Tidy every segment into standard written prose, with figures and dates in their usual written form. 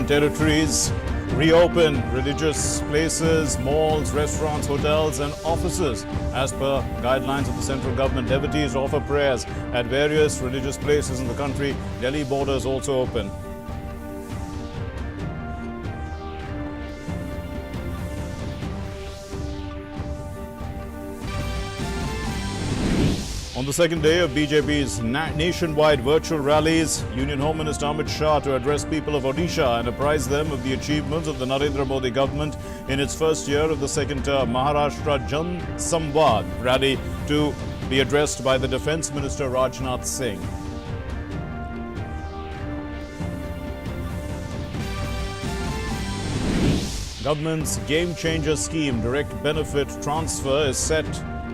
Union territories reopen religious places, malls, restaurants, hotels and offices. As per guidelines of the central government, devotees offer prayers at various religious places in the country. Delhi borders also open. On the second day of BJP's nationwide virtual rallies, Union Home Minister Amit Shah to address people of Odisha and apprise them of the achievements of the Narendra Modi government in its first year of the second term. Maharashtra Jan Samvad rally to be addressed by the Defence Minister Rajnath Singh. Government's game changer scheme, direct benefit transfer, is set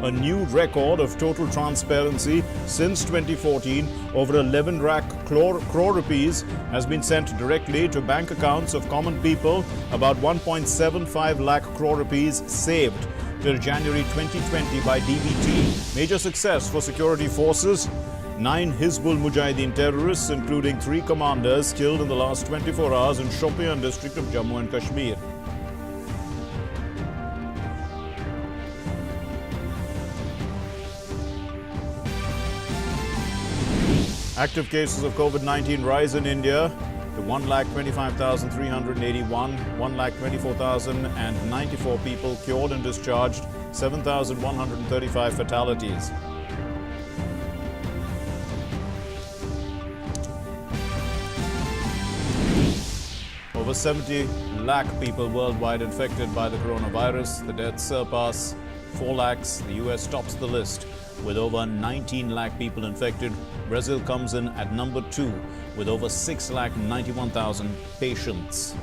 a new record of total transparency since 2014. Over 11 lakh crore rupees has been sent directly to bank accounts of common people. About 1.75 lakh crore rupees saved till January 2020 by DBT. Major success for security forces. 9 Hizbul Mujahideen terrorists, including 3 commanders, killed in the last 24 hours in Shopian district of Jammu and Kashmir. Active cases of COVID-19 rise in India to 1,25,381, 1,24,094 people cured and discharged, 7,135 fatalities. Over 70 lakh people worldwide infected by the coronavirus. The deaths surpass 4 lakhs. The US tops the list with over 19 lakh people infected. Brazil comes in at number 2 with over 6,91,000 patients.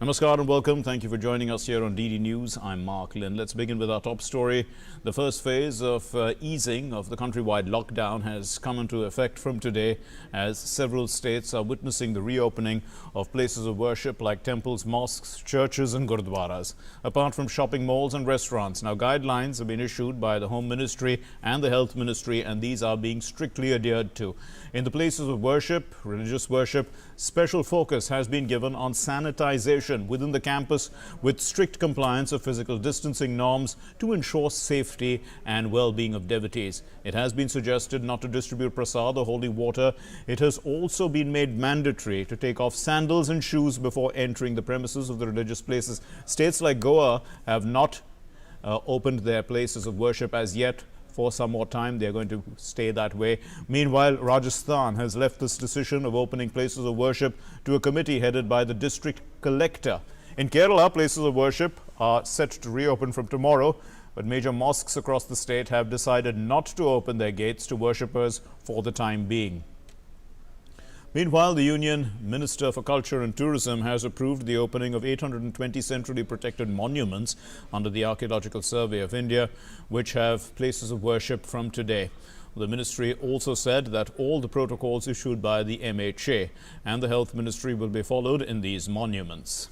Namaskar and welcome. Thank you for joining us here on DD News. I'm Mark Lynn. Let's begin with our top story. The first phase of easing of the countrywide lockdown has come into effect from today, as several states are witnessing the reopening of places of worship like temples, mosques, churches and gurdwaras. Apart from shopping malls and restaurants, now guidelines have been issued by the Home Ministry and the Health Ministry, and these are being strictly adhered to. In the places of worship, religious worship, special focus has been given on sanitization within the campus with strict compliance of physical distancing norms to ensure safety and well-being of devotees. It has been suggested not to distribute prasad or holy water. It has also been made mandatory to take off sandals and shoes before entering the premises of the religious places. States like Goa have not opened their places of worship as yet. For some more time, they are going to stay that way. Meanwhile, Rajasthan has left this decision of opening places of worship to a committee headed by the district collector. In Kerala, places of worship are set to reopen from tomorrow, but major mosques across the state have decided not to open their gates to worshippers for the time being. Meanwhile, the Union Minister for Culture and Tourism has approved the opening of 820 centrally protected monuments under the Archaeological Survey of India, which have places of worship from today. The ministry also said that all the protocols issued by the MHA and the Health Ministry will be followed in these monuments.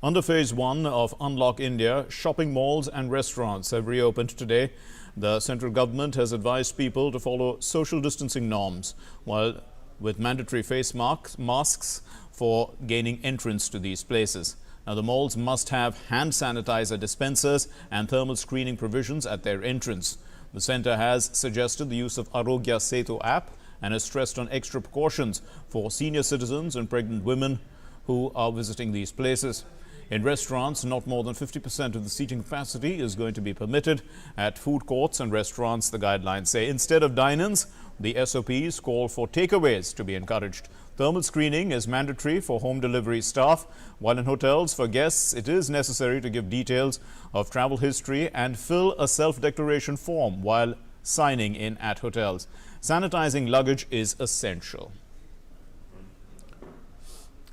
Under Phase 1 of Unlock India, shopping malls and restaurants have reopened today. The central government has advised people to follow social distancing norms, while with mandatory face masks for gaining entrance to these places. Now, the malls must have hand sanitizer dispensers and thermal screening provisions at their entrance. The centre has suggested the use of Arogya Setu app and has stressed on extra precautions for senior citizens and pregnant women who are visiting these places. In restaurants, not more than 50% of the seating capacity is going to be permitted. At food courts and restaurants, the guidelines say instead of dine-ins, the SOPs call for takeaways to be encouraged. Thermal screening is mandatory for home delivery staff, while in hotels for guests, it is necessary to give details of travel history and fill a self-declaration form while signing in at hotels. Sanitizing luggage is essential.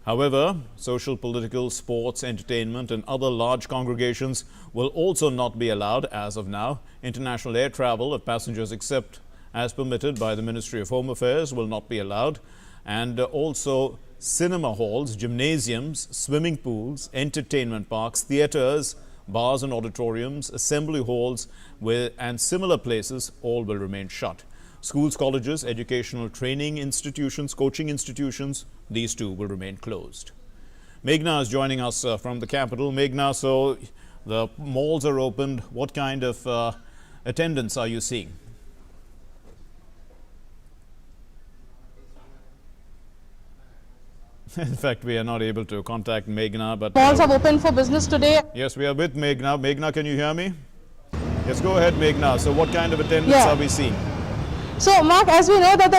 However, social, political, sports, entertainment and other large congregations will also not be allowed as of now. International air travel of passengers except as permitted by the Ministry of Home Affairs will not be allowed, and also cinema halls, gymnasiums, swimming pools, entertainment parks, theatres, Bars and auditoriums, assembly halls and similar places all will remain shut. Schools, colleges, educational training institutions, coaching institutions, these too will remain closed. Meghna is joining us from the capital. Meghna, so the malls are opened. What kind of attendance are you seeing? In fact, we are not able to contact Meghna, but malls have opened for business today. Yes, we are with Meghna. Meghna, can you hear me? Yes, go ahead, Meghna. So what kind of attendance are we seeing? So, Mark, as we know that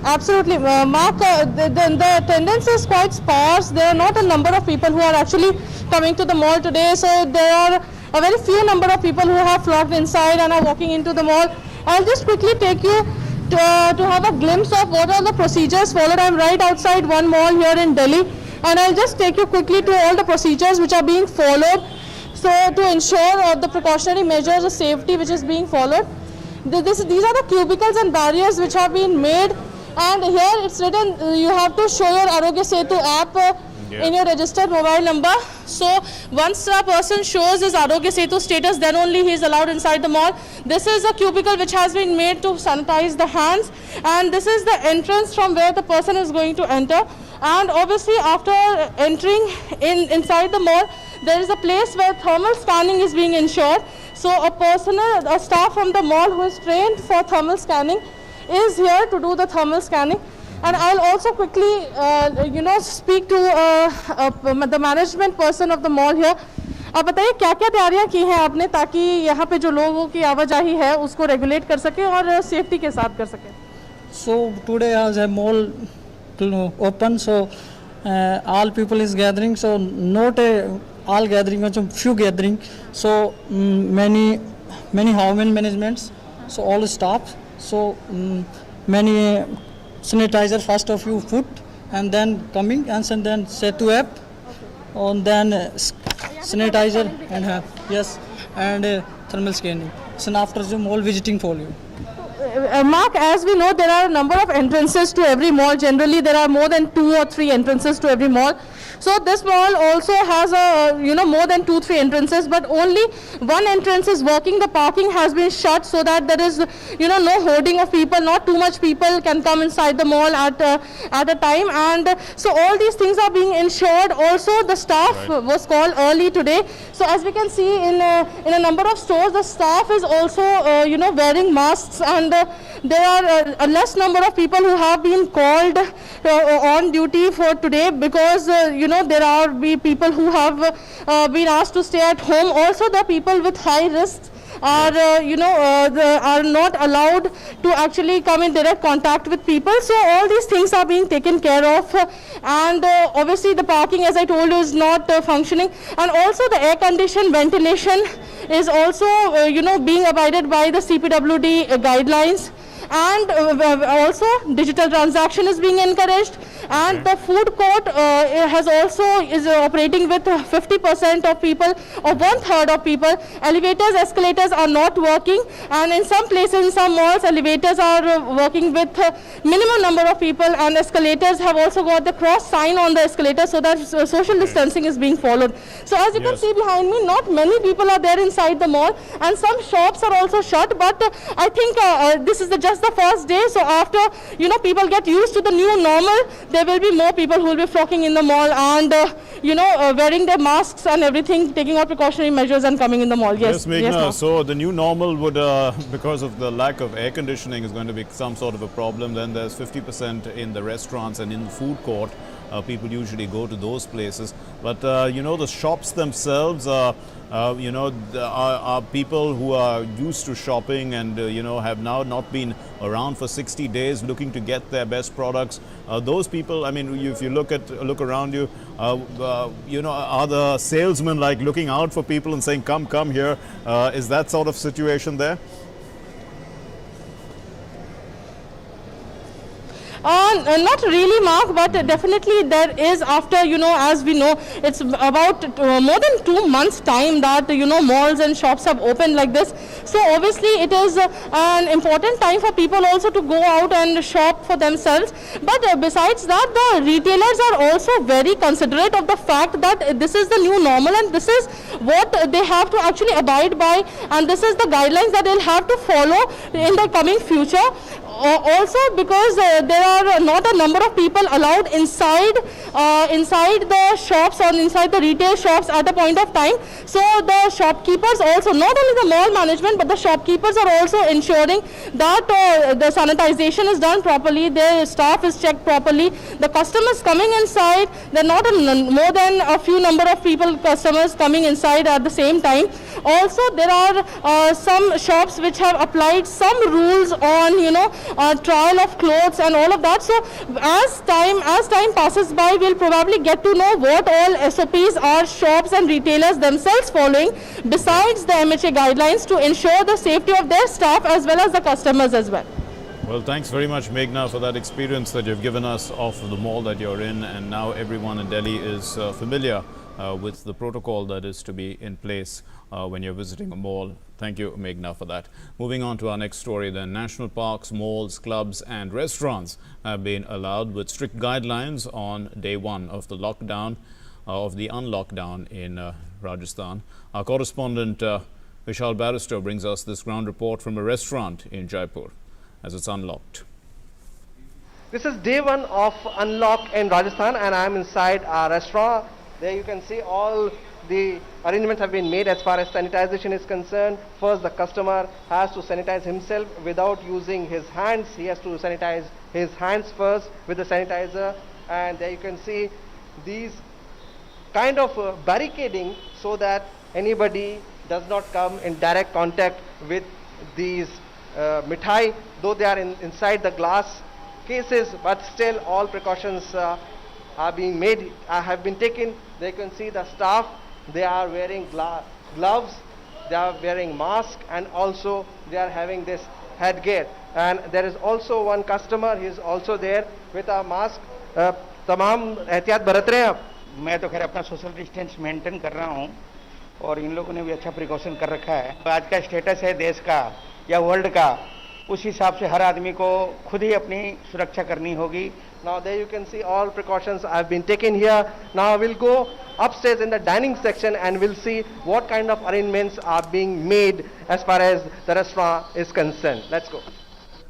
absolutely, Mark, the attendance is quite sparse. There are not a number of people who are actually coming to the mall today. So there are a very few number of people who have flocked inside and are walking into the mall. I'll just quickly take you to have a glimpse of what are the procedures followed. I'm right outside one mall here in Delhi, and I'll just take you quickly to all the procedures which are being followed. So to ensure the precautionary measures of safety which is being followed. These are the cubicles and barriers which have been made, and here it's written you have to show your Arogya Setu app in your registered mobile number. So once a person shows his Arogya Setu status, then only he is allowed inside the mall. This is a cubicle which has been made to sanitize the hands, and this is the entrance from where the person is going to enter. And obviously after entering inside the mall, there is a place where thermal scanning is being ensured. So a staff from the mall who is trained for thermal scanning is here to do the thermal scanning. And I'll also quickly, speak to the management person of the mall here. आप बताइए क्या क्या तैयारियां की हैं आपने ताकि यहाँ पे जो लोगों की आवाजाही है उसको रेगुलेट कर सके और सेफ्टी के साथ कर सके. So today as a mall open, so all people is gathering. So not all gathering, but few gathering. So many government managements. So all staff. So many sanitizer first of you put, and then coming and then Setu app, and then sanitizer and yes, and thermal scanning. So after the mall visiting for you. Mark, as we know, there are a number of entrances to every mall. Generally, there are more than 2 or 3 entrances to every mall. So this mall also has more than 2-3 entrances, but only one entrance is working. The parking has been shut so that there is no hoarding of people. Not too much people can come inside the mall at a time, and so all these things are being ensured. Also, the staff was called early today. So as we can see in a number of stores, the staff is also wearing masks, and there are a less number of people who have been called on duty for today because there are people who have been asked to stay at home. Also, the people with high risks are are not allowed to actually come in direct contact with people. So all these things are being taken care of, and obviously the parking, as I told you, is not functioning, and also the air condition ventilation is also being abided by the CPWD guidelines. And also digital transaction is being encouraged, and the food court is operating with 50% of people or 1/3 of people. Elevators, escalators are not working, and in some places, in some malls, elevators are working with minimum number of people, and escalators have also got the cross sign on the escalator so that social distancing is being followed. So as you can see behind me, not many people are there inside the mall, and some shops are also shut, but I think this is just the first day. So after people get used to the new normal, there will be more people who will be flocking in the mall and wearing their masks and everything, taking out precautionary measures and coming in the mall. Yes, Meghna, so the new normal would because of the lack of air conditioning is going to be some sort of a problem. Then there's 50% in the restaurants and in the food court. People usually go to those places, but the shops themselves are people who are used to shopping and have now not been around for 60 days looking to get their best products. Those people, I mean, if you look around you, are the salesmen like looking out for people and saying, come here? Is that sort of situation there? Not really, Mark, but definitely there is, after, as we know, it's about more than 2 months time that, malls and shops have opened like this. So obviously it is an important time for people also to go out and shop for themselves. But besides that, the retailers are also very considerate of the fact that this is the new normal and this is what they have to actually abide by, and this is the guidelines that they'll have to follow in the coming future. Also because there are not a number of people allowed inside the shops or inside the retail shops at a point of time. So the shopkeepers also, not only the mall management, but the shopkeepers are also ensuring that the sanitization is done properly, their staff is checked properly, the customers coming inside, there are not more than a few number of customers coming inside at the same time. Also there are some shops which have applied some rules on, trial of clothes and all of that. So as time passes by, we'll probably get to know what all SOPs are shops and retailers themselves following, besides the MHA guidelines, to ensure the safety of their staff as well as the customers as well. Well, thanks very much, Meghna, for that experience that you've given us of the mall that you're in, and now everyone in Delhi is familiar with the protocol that is to be in place when you're visiting a mall. Thank you, Meghna, for that. Moving on to our next story then. National parks, malls, clubs and restaurants have been allowed with strict guidelines on day one of the lockdown, of the unlockdown in Rajasthan. Our correspondent Vishal Barrister brings us this ground report from a restaurant in Jaipur as it's unlocked. This is day one of unlock in Rajasthan and I am inside a restaurant. There you can see all the arrangements have been made as far as sanitization is concerned. First, the customer has to sanitize himself without using his hands. He has to sanitize his hands first with the sanitizer, and there you can see these kind of barricading so that anybody does not come in direct contact with these mithai, though they are inside the glass cases, but still all precautions are being made, have been taken. They can see the staff, they are wearing gloves, they are wearing mask, and also they are having this headgear. And there is also one customer, he is also there with a mask. तमाम एहतियात बरत रहे हैं आप? मैं तो खैर अपना सोशल डिस्टेंस मेंटेन कर रहा हूँ और इन लोगों ने भी अच्छा प्रिकॉशन कर रखा है. आज का स्टेटस है देश का या वर्ल्ड का, उस हिसाब से हर आदमी को खुद ही अपनी सुरक्षा करनी होगी. Now there you can see all precautions have been taken here. Now we'll go upstairs in the dining section and we'll see what kind of arrangements are being made as far as the restaurant is concerned. Let's go.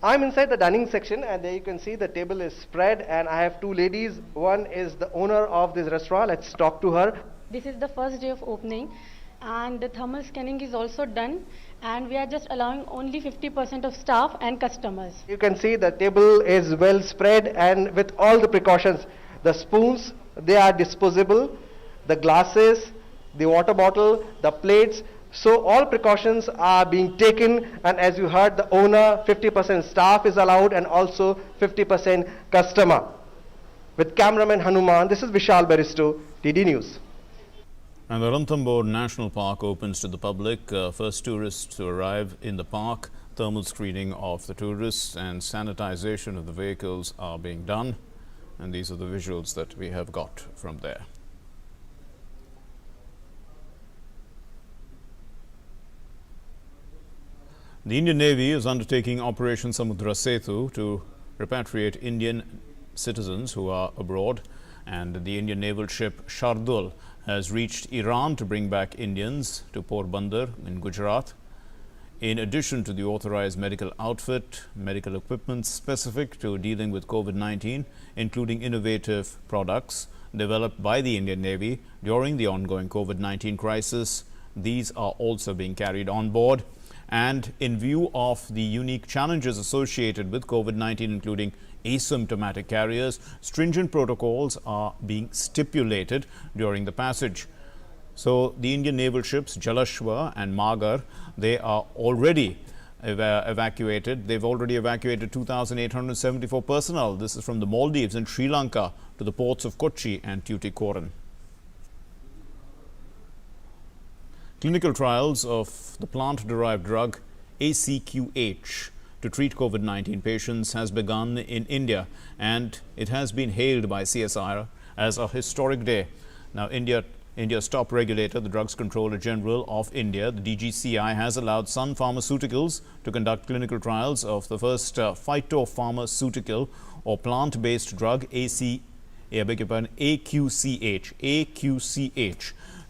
I'm inside the dining section and there you can see the table is spread and I have two ladies. One is the owner of this restaurant. Let's talk to her. This is the first day of opening and the thermal scanning is also done, and we are just allowing only 50% of staff and customers. You can see the table is well spread and with all the precautions. The spoons, they are disposable, the glasses, the water bottle, the plates. So all precautions are being taken, and as you heard the owner, 50% staff is allowed and also 50% customer. With cameraman Hanuman, this is Vishal Baristo, DD News. And the Ranthambore National Park opens to the public. First tourists to arrive in the park. Thermal screening of the tourists and sanitization of the vehicles are being done. And these are the visuals that we have got from there. The Indian Navy is undertaking Operation Samudra Setu to repatriate Indian citizens who are abroad. And the Indian naval ship Shardul has reached Iran to bring back Indians to Porbandar in Gujarat. In addition to the authorized medical outfit, medical equipment specific to dealing with COVID-19, including innovative products developed by the Indian Navy during the ongoing COVID-19 crisis, these are also being carried on board. And in view of the unique challenges associated with COVID-19, including asymptomatic carriers, stringent protocols are being stipulated during the passage. So the Indian naval ships Jalashwa and Magar, they are already evacuated. They've already evacuated 2,874 personnel. This is from the Maldives and Sri Lanka to the ports of Kochi and Tuticorin. Clinical trials of the plant-derived drug ACQH to treat COVID-19 patients has begun in India, and it has been hailed by CSIR as a historic day. Now, India's top regulator, the Drugs Controller General of India, the DGCI, has allowed Sun Pharmaceuticals to conduct clinical trials of the first phytopharmaceutical or plant-based drug AQCH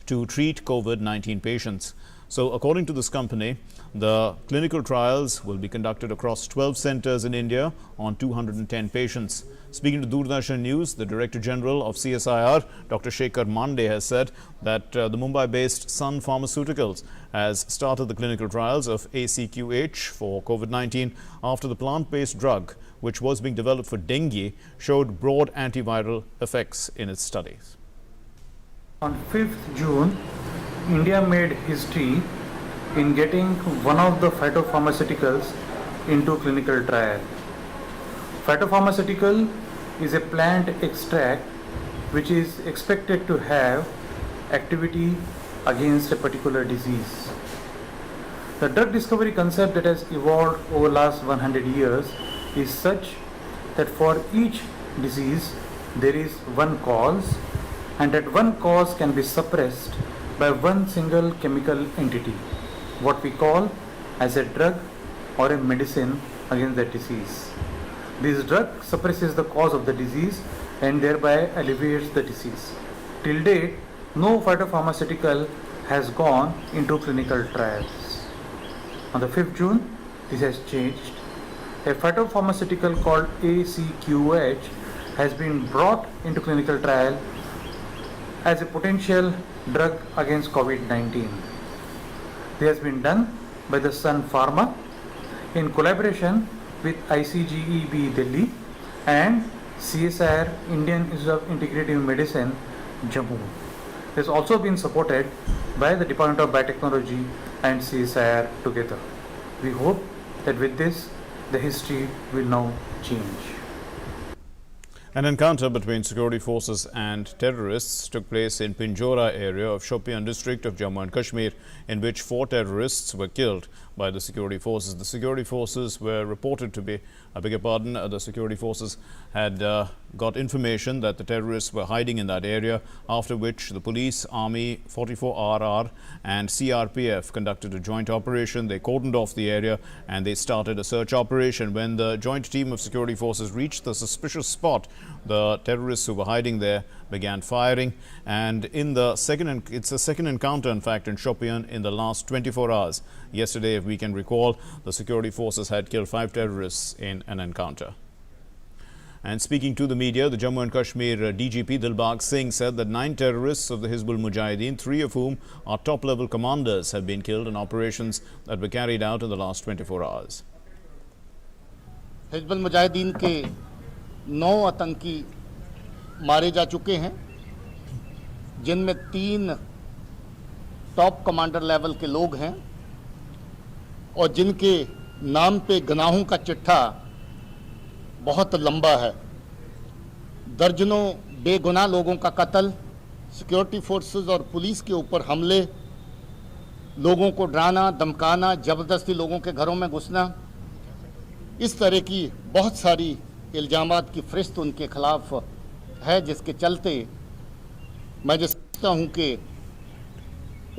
to treat COVID-19 patients. So, according to this company, the clinical trials will be conducted across 12 centers in India on 210 patients. Speaking to Doordarshan News, the Director General of CSIR, Dr. Shekhar Mande, has said that the Mumbai-based Sun Pharmaceuticals has started the clinical trials of AQCH for COVID-19 after the plant-based drug, which was being developed for dengue, showed broad antiviral effects in its studies. On 5th June, India made history in getting one of the phytopharmaceuticals into clinical trial. Phytopharmaceutical is a plant extract which is expected to have activity against a particular disease. The drug discovery concept that has evolved over the last 100 years is such that for each disease there is one cause, and that one cause can be suppressed by one single chemical entity, what we call as a drug or a medicine against that disease. This drug suppresses the cause of the disease and thereby alleviates the disease. Till date, no phytopharmaceutical has gone into clinical trials. On the 5th June, this has changed. A phytopharmaceutical called AQCH has been brought into clinical trial as a potential drug against COVID-19. This has been done by the Sun Pharma in collaboration with ICGEB Delhi and CSIR Indian Institute of Integrative Medicine, Jammu. It has also been supported by the Department of Biotechnology and CSIR together. We hope that with this, the history will now change. An encounter between security forces and terrorists took place in Pinjora area of Shopian district of Jammu and Kashmir, in which 4 terrorists were killed by the security forces. The security forces were reported to be, the security forces had got information that the terrorists were hiding in that area, after which the police, army, 44RR and CRPF conducted a joint operation. They cordoned off the area and they started a search operation. When the joint team of security forces reached the suspicious spot, the terrorists who were hiding there began firing, and it's the second encounter, in fact, in Shopian in the last 24 hours. Yesterday, if we can recall, the security forces had killed 5 terrorists in an encounter. And speaking to the media, the Jammu and Kashmir DGP Dilbagh Singh said that 9 terrorists of the Hizbul Mujahideen, 3 of whom are top-level commanders, have been killed in operations that were carried out in the last 24 hours. Hizbul Mujahideen के 9 आतंकी मारे जा चुके हैं, जिनमें 3 top commander level के लोग हैं और जिनके नाम पे गुनाहों का चिट्ठा बहुत लंबा है। दर्जनों बेगुनाह लोगों का कत्ल, सिक्योरिटी फोर्सेस और पुलिस के ऊपर हमले, लोगों को डराना, धमकाना, ज़बरदस्ती लोगों के घरों में घुसना, इस तरह की बहुत सारी इल्ज़ामात की फ़हरिस्त उनके ख़िलाफ़ है, जिसके चलते मैं जो समझता हूँ कि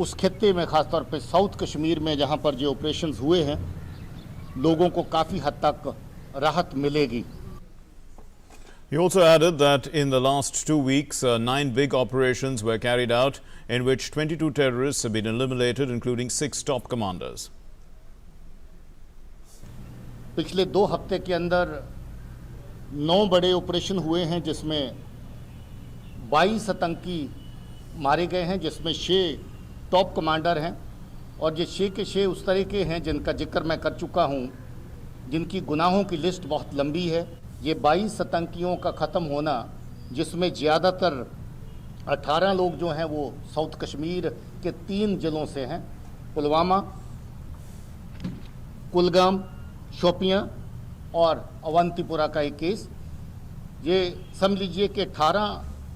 उस खित्ते में, ख़ासतौर पे साउथ कश्मीर में जहाँ पर जो ऑपरेशंस हुए हैं, लोगों को काफ़ी हद तक राहत मिलेगी। He also added that in the last 2 weeks, 9 big operations were carried out, in which 22 terrorists have been eliminated, including 6 top commanders. पिछले 2 हफ्ते के अंदर 9 बड़े ऑपरेशन हुए हैं, जिसमें 22 आतंकी मारे गए हैं, जिसमें 6 टॉप कमांडर हैं और ये 6 के 6 उस तरह के हैं जिनका जिक्र मैं कर चुका हूँ, जिनकी गुनाहों की लिस्ट बहुत लंबी है। ये 22 आतंकियों का ख़त्म होना, जिसमें ज़्यादातर 18 लोग जो हैं वो साउथ कश्मीर के 3 ज़िलों से हैं, पुलवामा, कुलगाम, शोपियां और अवंतीपुरा का एक केस। ये समझ लीजिए कि 18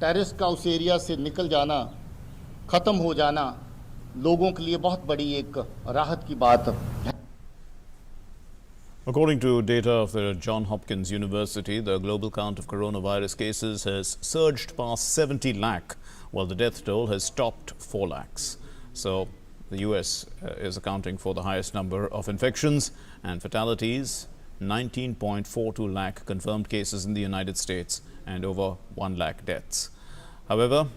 टेररिस्ट का उस एरिया से निकल जाना, ख़त्म हो जाना, लोगों के लिए बहुत बड़ी एक राहत की बात है। According to data of the Johns Hopkins University, the global count of coronavirus cases has surged past 70 lakh, while the death toll has topped 4 lakhs. So the US is accounting for the highest number of infections and fatalities, 19.42 lakh confirmed cases in the United States and over 1 lakh deaths. However,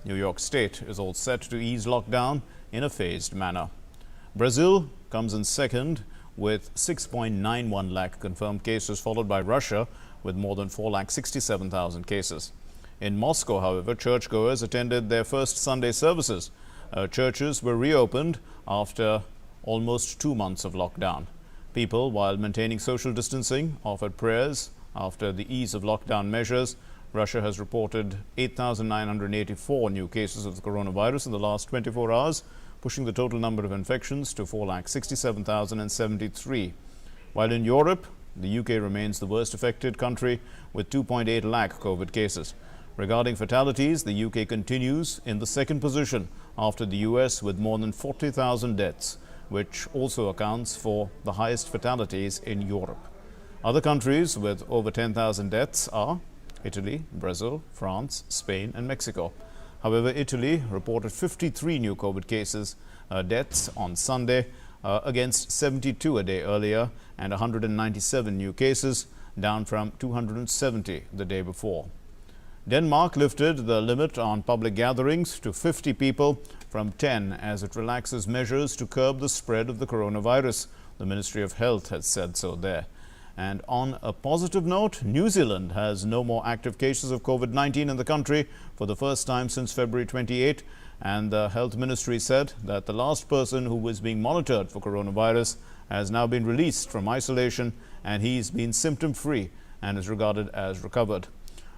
New York State is all set to ease lockdown in a phased manner. Brazil comes in second with 6.91 lakh confirmed cases, followed by Russia with more than 4,67,000 cases. In Moscow, however, churchgoers attended their first Sunday services. Churches were reopened after almost 2 months of lockdown. People, while maintaining social distancing, offered prayers after the ease of lockdown measures. Russia has reported 8,984 new cases of the coronavirus in the last 24 hours, pushing the total number of infections to 4,67,073. While in Europe, the UK remains the worst affected country with 2.8 lakh COVID cases. Regarding fatalities, the UK continues in the second position after the US with more than 40,000 deaths, which also accounts for the highest fatalities in Europe. Other countries with over 10,000 deaths are Italy, Brazil, France, Spain and Mexico. However, Italy reported 53 new COVID cases, deaths on Sunday, against 72 a day earlier, and 197 new cases, down from 270 the day before. Denmark lifted the limit on public gatherings to 50 people from 10 as it relaxes measures to curb the spread of the coronavirus. The Ministry of Health has said so there. And on a positive note, New Zealand has no more active cases of COVID-19 in the country for the first time since February 28. And the Health Ministry said that the last person who was being monitored for coronavirus has now been released from isolation, and he's been symptom-free and is regarded as recovered.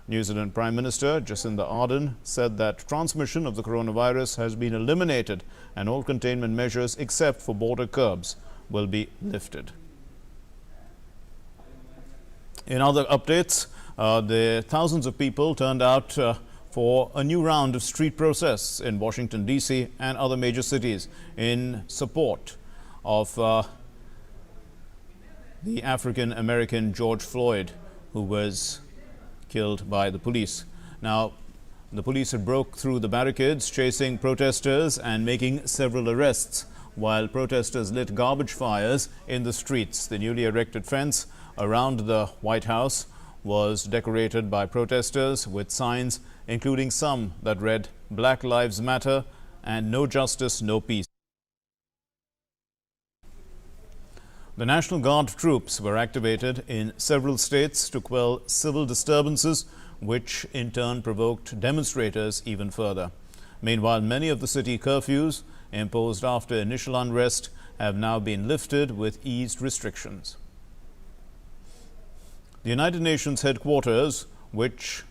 New Zealand Prime Minister Jacinda Ardern said that transmission of the coronavirus has been eliminated and all containment measures except for border curbs will be lifted. In other updates, the thousands of people turned out for a new round of street protests in Washington, D.C. and other major cities in support of the African-American George Floyd, who was killed by the police. Now, the police had broke through the barricades, chasing protesters and making several arrests, while protesters lit garbage fires in the streets. The newly erected fence around the White House was decorated by protesters with signs, including some that read "Black Lives Matter" and "No Justice, No Peace." The National Guard troops were activated in several states to quell civil disturbances, which in turn provoked demonstrators even further. Meanwhile, many of the city curfews imposed after initial unrest have now been lifted with eased restrictions. The United Nations headquarters, which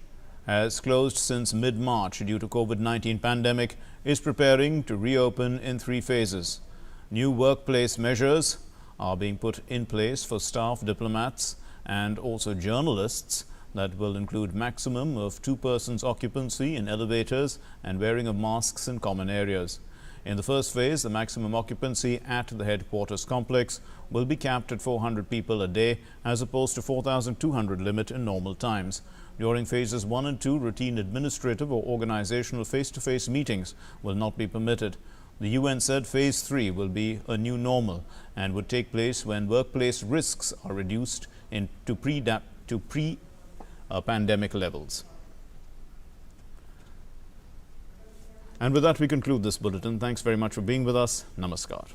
has closed since mid-March due to COVID-19 pandemic, is preparing to reopen in 3 phases. New workplace measures are being put in place for staff, diplomats and also journalists that will include maximum of 2 persons occupancy in elevators and wearing of masks in common areas. In the first phase, the maximum occupancy at the headquarters complex will be capped at 400 people a day as opposed to 4,200 limit in normal times. During phases 1 and 2, routine administrative or organizational face-to-face meetings will not be permitted. The UN said phase 3 will be a new normal and would take place when workplace risks are reduced to pre-pandemic levels. And with that, we conclude this bulletin. Thanks very much for being with us. Namaskar.